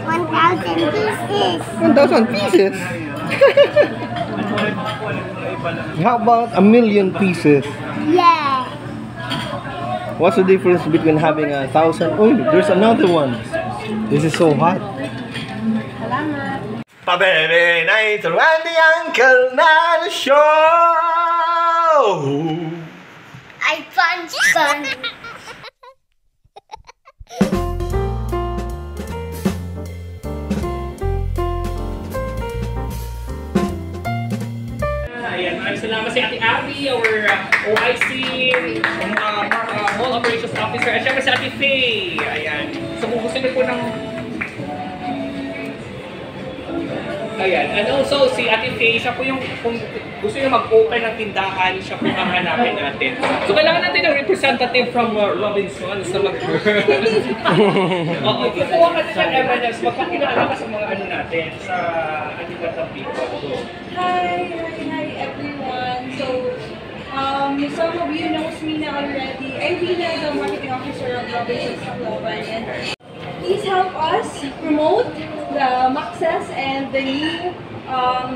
1,000 pieces. 1,000 pieces? How about 1,000,000 pieces? Yeah. What's the difference between having 1,000? Oh, there's another one. This is so hot. Pabebe night around the Uncle Nana show. I punch gun. Ayan, maraming salamat si Ate Abby, our OIC, Mall Operations Officer, at syempre si Ate Faye. Ayan. So kung gusto niyo po ng... Ayan. And also, si Ate Faye, siya po yung, kung gusto niyo mag-open ng tindahan, siya po ang hanapin natin. So kailangan natin ng representative from Robinsons na Oo, kukuha ka din ng evidence, magpakilala ka sa mga ano natin, sa Anibatang people. Hi everyone. So, some of you knows me now already. I'm Vina, the marketing officer of Robinsons Tacloban, and please help us promote the Maxes and the new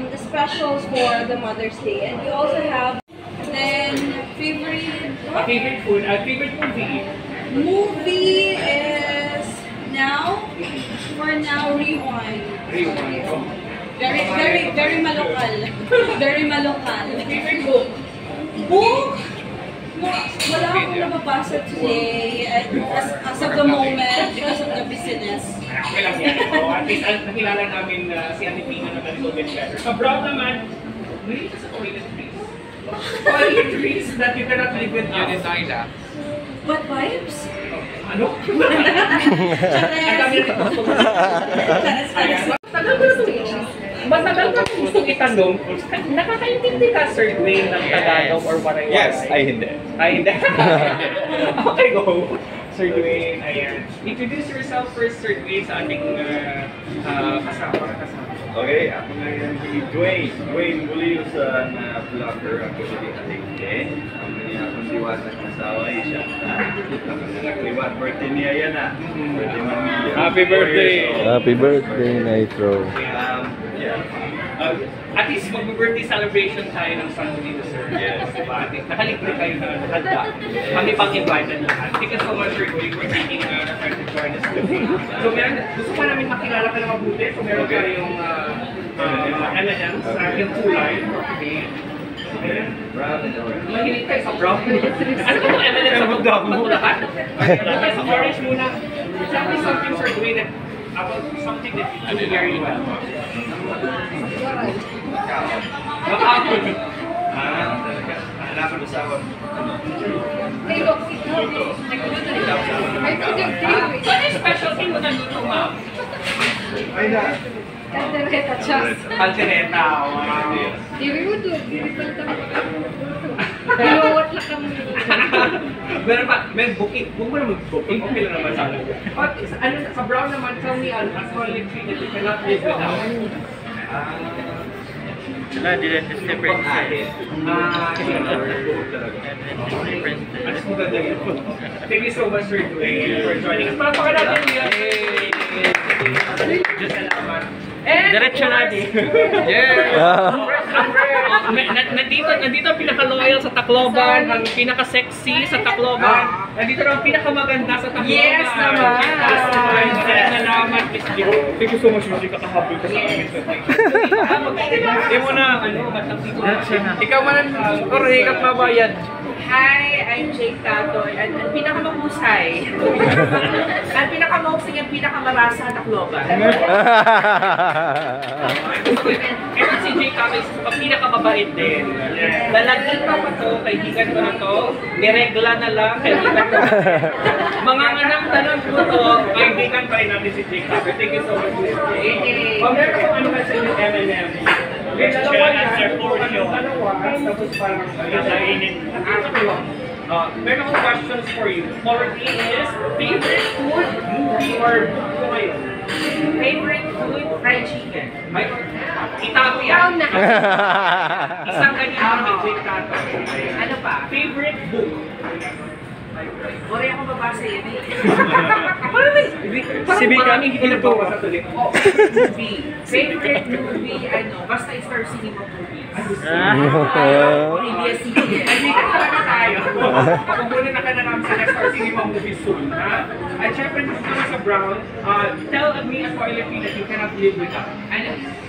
the specials for the Mother's Day. And we also have then favorite food, favorite movie. Movie is for now Rewind. Very malokal. Very malokal. Favorite book? Book? Wala akong nababasa today as of the moment because of the business. Okay lang yan. At least nakilala namin si Ate Pina na a little bit better. Sa Brown naman, really just a toilet trees. Toilet trees that you cannot live without. Yun yung Naila. What vibes? Ano? Ang dami na gusto mo. Matagal ko gustong itanong, nakakaintindi ka, Sir Dwayne, ng Tagalog or what I want? Yes, ay hindi. Ay hindi. Okay, go. Sir Dwayne, ayan. Introduce yourself first, Sir Dwayne, sa ating kasama. Okay, ako na yan si Dwayne Bulilos na vlogger. Ako si Ating Ako niya akong liwanag ng asawa siya. Ako na nagliwat birthday niya yan Happy birthday! Happy birthday, Nitro. At least mag-birthday celebration tayo ng Sunday dito, sir. Yes. Diba? Nakalibre kayo na handa. Kami pang invited lahat. Thank you so much, Sir Dwayne, for taking the time to join us today. So, gusto pa namin makilala ka na mabuti. So, meron kayong M&M sa aking kulay. Okay. Mahilig kayo sa brown. Ano ba itong M&M sa brown? Matulakan? Okay, sa orange muna. Tell me something, Sir Dwayne, about something that you do very well. Makakapon. Talaga. Hanapan mo sa ako. So, ano yung specialty mo na luto, ma'am? Ay na. Caldereta chas. Caldereta, wow. Diri mo to, diri pa lang Inuwat lang kami. Meron pa, may booking. Huwag mo na mag-booking. Okay lang naman sa akin. But, ano, sa brown naman, tell me, as toilet tree that you cannot live without. Sila, din different size. Thank you so much for joining us. Palakpakan natin yan. Diyos salamat. And Diretso natin. Nandito ang pinaka-loyal sa Tacloban, ang pinaka-sexy sa Tacloban. Nandito ang pinaka-maganda sa Tacloban. Yes naman! Salamat, Miss Jo. Thank you so much, Miss Jo. Kakahabol ka sa amin. Hindi mo na, ikaw man ang hikat mabayad. Hi, I'm Jake Tatoy. Ang pinakamahusay. Ang pinakamahusay ang pinakamarasa sa Tacloban. Ito si Jake Tatoy sa pinakamabait din. Lalagyan pa pa to, kaibigan ko na to. Niregla na lang, kaibigan ko. Mga anak na lang po to, kaibigan pa rin natin si Jake Tatoy. Thank you so much, Jake. Kung meron kung ano ka sa inyo M&M. Dalawa na, tapos parang kainin. Meron akong questions for you. Corey is favorite food, movie, or kayo? Favorite food, fried chicken. Itago yan. Isang ganyan ang Jake Tatoy. Ano pa? Favorite book. Ori ako babasa yun eh. Parang maraming hindi nagbabasa tuloy. Movie. Favorite movie, basta Star Cinema movie. Hindi sige. Andito talaga tayo. Pakukunin na ka na namin sa Star Cinema movie soon. At syempre, naman sa Brown, tell me a toiletry that you cannot live without.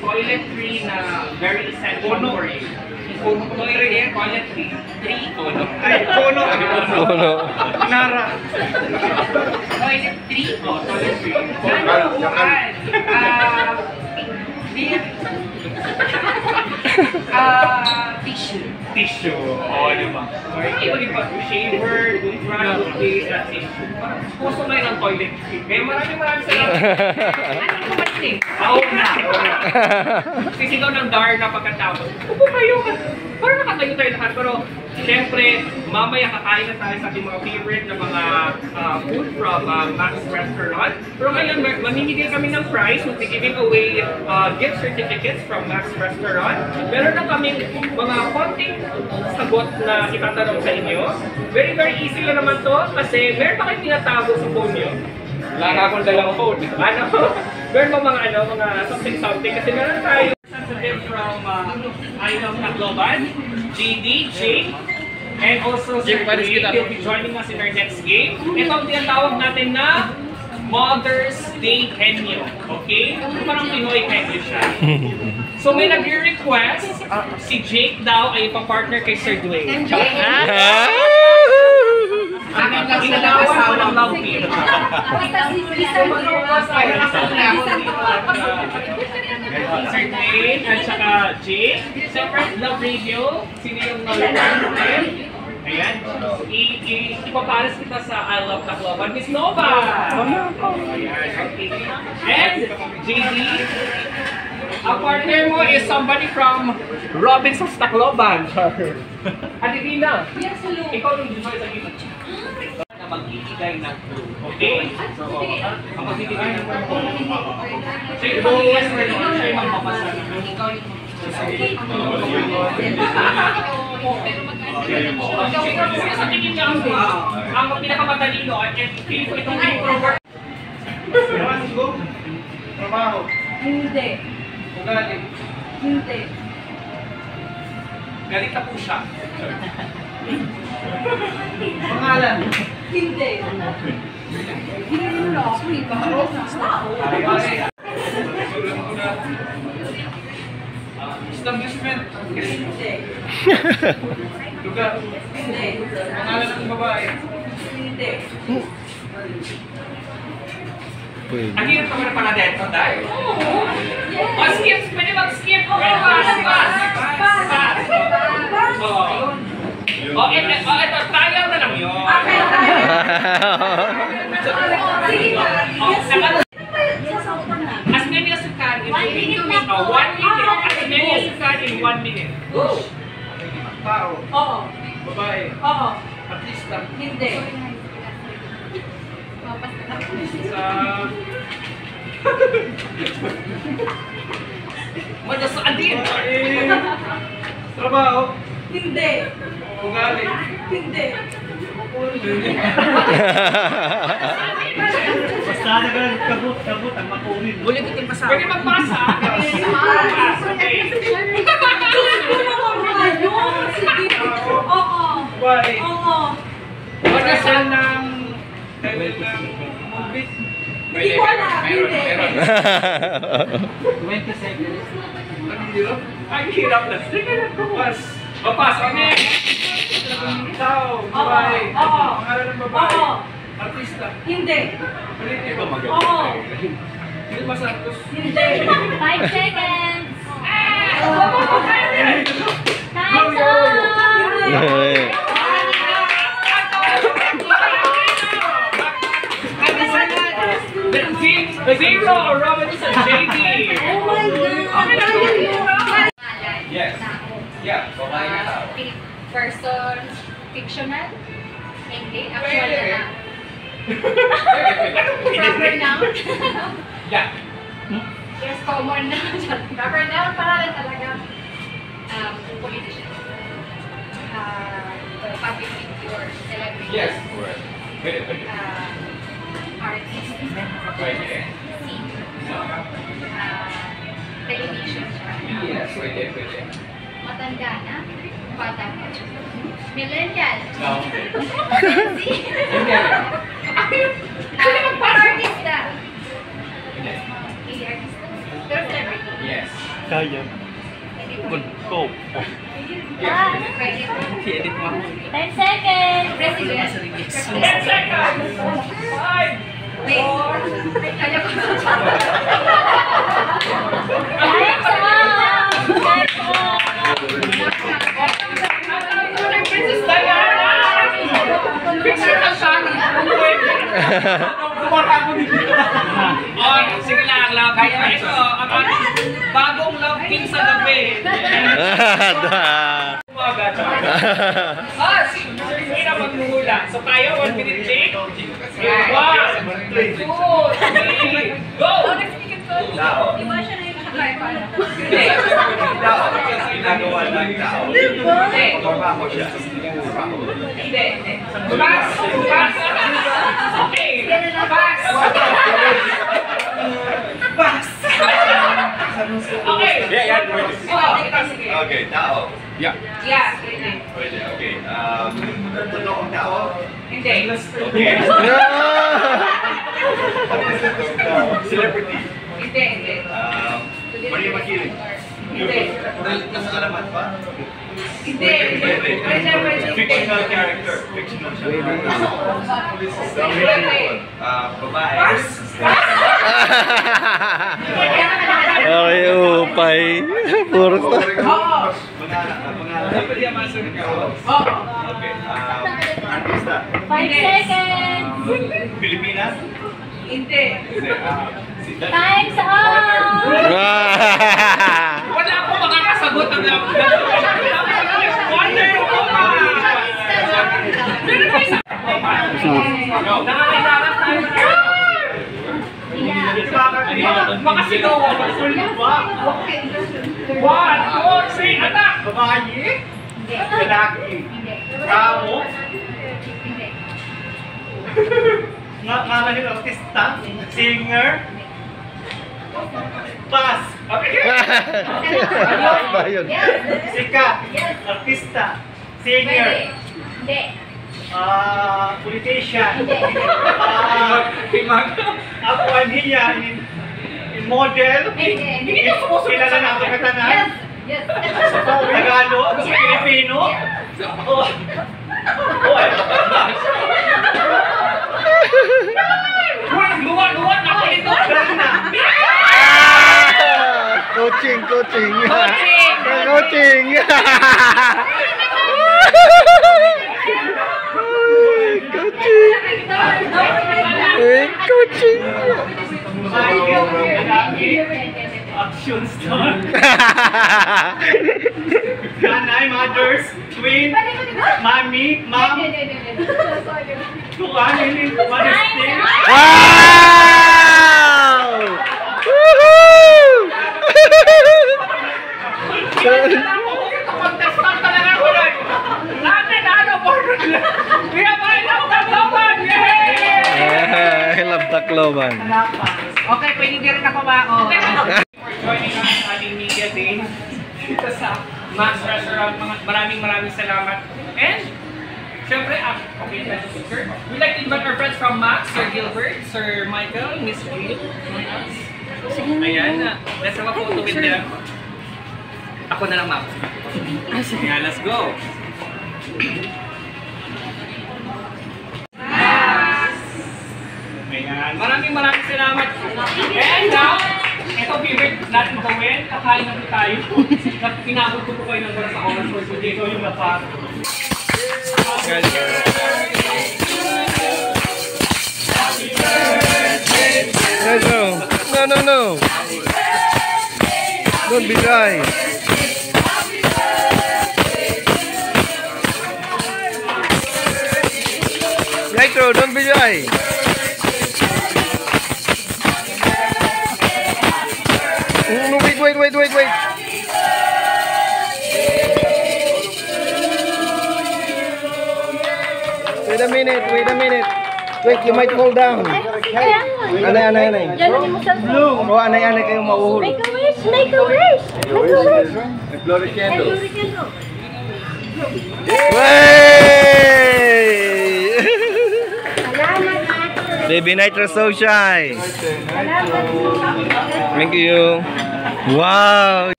Toiletry na very essential for you. Toiletry. Ay, Kono. Nara. Toiletry? Toiletry. Nanuuan. Tissue. Tissue. Oo, di ba? Iba-iba. Shaver, toothbrush, toothpaste, at tissue. Puso ngayon ang toiletry. Kaya maraming salamat. Ano ko ba ito? Oo na. Sisigaw ng Darna pagkatapos. Upo kayo. Parang nakatayo tayo lahat. Pero, siyempre, mamaya kakain na tayo sa ating mga favorite na mga food from Max Restaurant. Pero ngayon, mamimigay kami ng prize. We'll be giving away gift certificates from Max Restaurant. Meron na kaming mga konting sagot na itatanong sa inyo. Very, very easy lang naman to kasi meron pa kayong tinatago sa phone nyo. Wala nga akong dalang phone. Meron pa mga something kasi meron tayo from I Love Tacloban, JD, Jake, and also Sir Dwayne. He'll be joining us in our next game. Ito ang tinatawag natin na Mother's Day Henyo. Okay? Parang Pinoy Henyo siya. So may nag-request, si Jake daw ay ipapartner kay Sir Dwayne. Ginagawa ko ng love team. Sir Dwayne at saka Jake. Separate Love Radio. Sino yung natin? Ayan. Ipaparas kita sa I Love Tacloban. Miss Nova! Ayan. And JD, ang partner mo is somebody from Robinson's Tacloban. Adivina. Yes, hello. Ikaw yung design sa gina. Na magbibigay ng clue. Okay? So, ang magbibigay ng clue. So, yung pag-iwas na yun, siya yung magpapasa. Ikaw yung sa tingin niya ang pinakamatalino at feeling ko itong introvert. Trabaho. Hindi. Ugali. Hindi. Galit na po siya. Pangalan. Hindi. Hindi na ako iba. Establishment. Hindi. Lugar. Hindi. Pangalan ng babae. Hindi. Ang hirap naman na pala dito, dahil. Skip! Pwede mag-skip! Pass! Ito, trial na lang yun. As many as you can in 1 minute. As many as you can in 1 minute. Go! Tao. Oo. Babae. Oo. Artista. Hindi. Sa... Madasaan din! Trabaho. Hindi. Ugali. Hindi. Basta na kabut ang makunin. Ulit itin pa sa Pwede magpasa. Okay. Oo. Babae. Oo. Madasaan ng... level ng movie. Hindi ko alam. Hindi. 20 seconds. Ang hirap. Ang hirap na. Pas. Pas. Ano yan? Ikaw. Babae. Oo. Pangalan ng babae. Oo. Artista. Hindi. Hindi ba magaling? Oo. Hindi ba Santos? Hindi. 5 seconds. Time's up! Zero or Robinson JD. Oh my God. Yes. Yeah, babae na tao. Person, fictional, hindi, actual Pwede. na. Proper noun? Yeah. Yes, common noun. Proper noun para rin talaga. Politician. public figure, celebrity. Yes. Pwede, pwede. Artist. Pwede. Singer. Television star. Yes, pwede, pwede. Matanda na. Bata pa. Millennial. No. Gen Z. Hindi. Artista. Hindi. Artista. Pero celebrity. Yes. Kaya. Hindi po. Go. President. I-edit mo. 10 seconds. President. 10 seconds! 5! Wait. Ay, kaya ko. Princess Diana! Picture ka siya! Kumaka ko dito. Oh, sige lang, love. Kaya ito, ang ating bagong love king sa gabi. Umaga, sige na magmula. So tayo, 1 minute break. 1, 2, 3, go! Tao. Di ba siya na yung nakakaipan? Tao. Ginagawa ng tao. Trabaho siya. Hindi. Pass! Pass! Okay! Pass! Pass! Okay! Yeah, pwede. Sige. Okay, tao. Yeah, pwede. Pwede, okay. Totoong tao? Hindi. Okay. Celebrity. Hindi. Maria Makiling. Hindi. Nasa alamat pa? Hindi. Pwede. Fictional character. Fictional siya. Pwede. Babae. Okay, upay. Puro sa... Pangalan. Pwede ang masunod ka. Oo. Okay. Artista. 5 seconds. Pilipinas? Hindi. Time's up. Wala akong makakasagot ang Wonder Woman! Nakakailangan tayo makasigaw ako. 1, 2, 3, anak! Babae. Hindi. Lalaki. Hindi. Tao. Hindi. Nga nila artista. Singer. Pass. Ano ba yun? Yes. Sikat. Yes. Artista. Pwede. Singer. Hindi. Politician. Hindi. Ako ay niya in model. Hindi. Kilala na ako katanan. Yes. Yes. Tagalog. Pilipino. Oh. Oh. Luwan na ako nito! Coaching. Coaching! Coaching. Coaching. Action star. Nanay, mothers, twin, mommy, mom, tuan, ini, mother's day. Wow! Woohoo! Contestant talaga ako nun! Natin, we have I love Tacloban! Yay! I love Tacloban. Okay, pwede din rin ako mao. Joining us sa ating media day dito sa Max Restaurant. Maraming salamat. And, syempre, okay, that's a picture. We'd like to invite our friends from Max, Sir Gilbert, Sir Michael, Miss Gail, join us. Ayan, let's have a photo with them. Ako na lang, Max. Yeah, let's go. Ayan, maraming salamat. And now, ito favorite natin gawin, kakain na po tayo. Pinabot ko po kayo ng sa oras for today. So yung lapat. No. Don't be shy. Nitro, don't be shy. No, wait. minute. Wait, you might fall down. Anay. Blue. Oh, anay kayong mauhulog. Make a wish. Make a wish. Make a wish. And blow the candles. Way! Baby Nitro so shy. Thank you. Wow.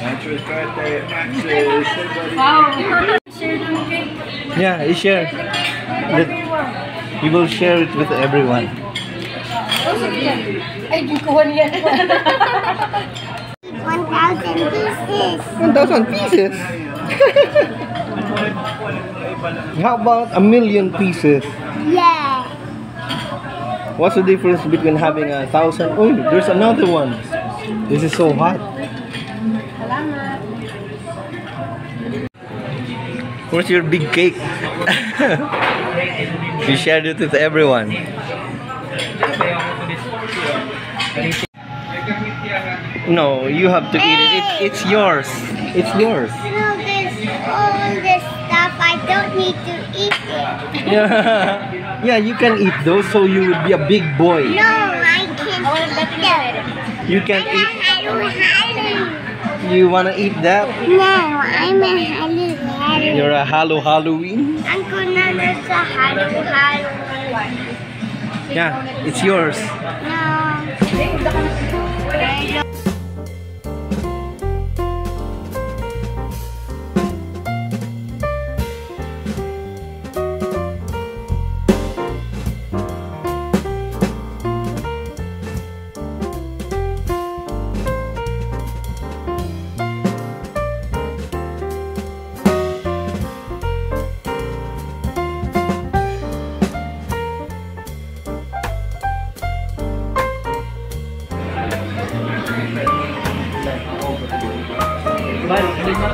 Nitro's birthday, Max's. Yeah, you share. We will share it with everyone. Ay, di ko niyan. 1,000 pieces. 1,000 pieces? How about 1,000,000 pieces? Yeah. What's the difference between having 1,000? Oh, there's another one. This is so hot. Where's your big cake? You shared it with everyone. No, you have to eat it. It's yours. It's yours. No, there's all this stuff. I don't need to eat it. Yeah, yeah, you can eat those, so you will be a big boy. No, I can't eat them. You can eat. Halloween. You wanna eat that? No, I'm a Halloween. You're a Halloween. Uncle Nana's a Halloween. Yeah, it's yours. No. Balik, hindi mo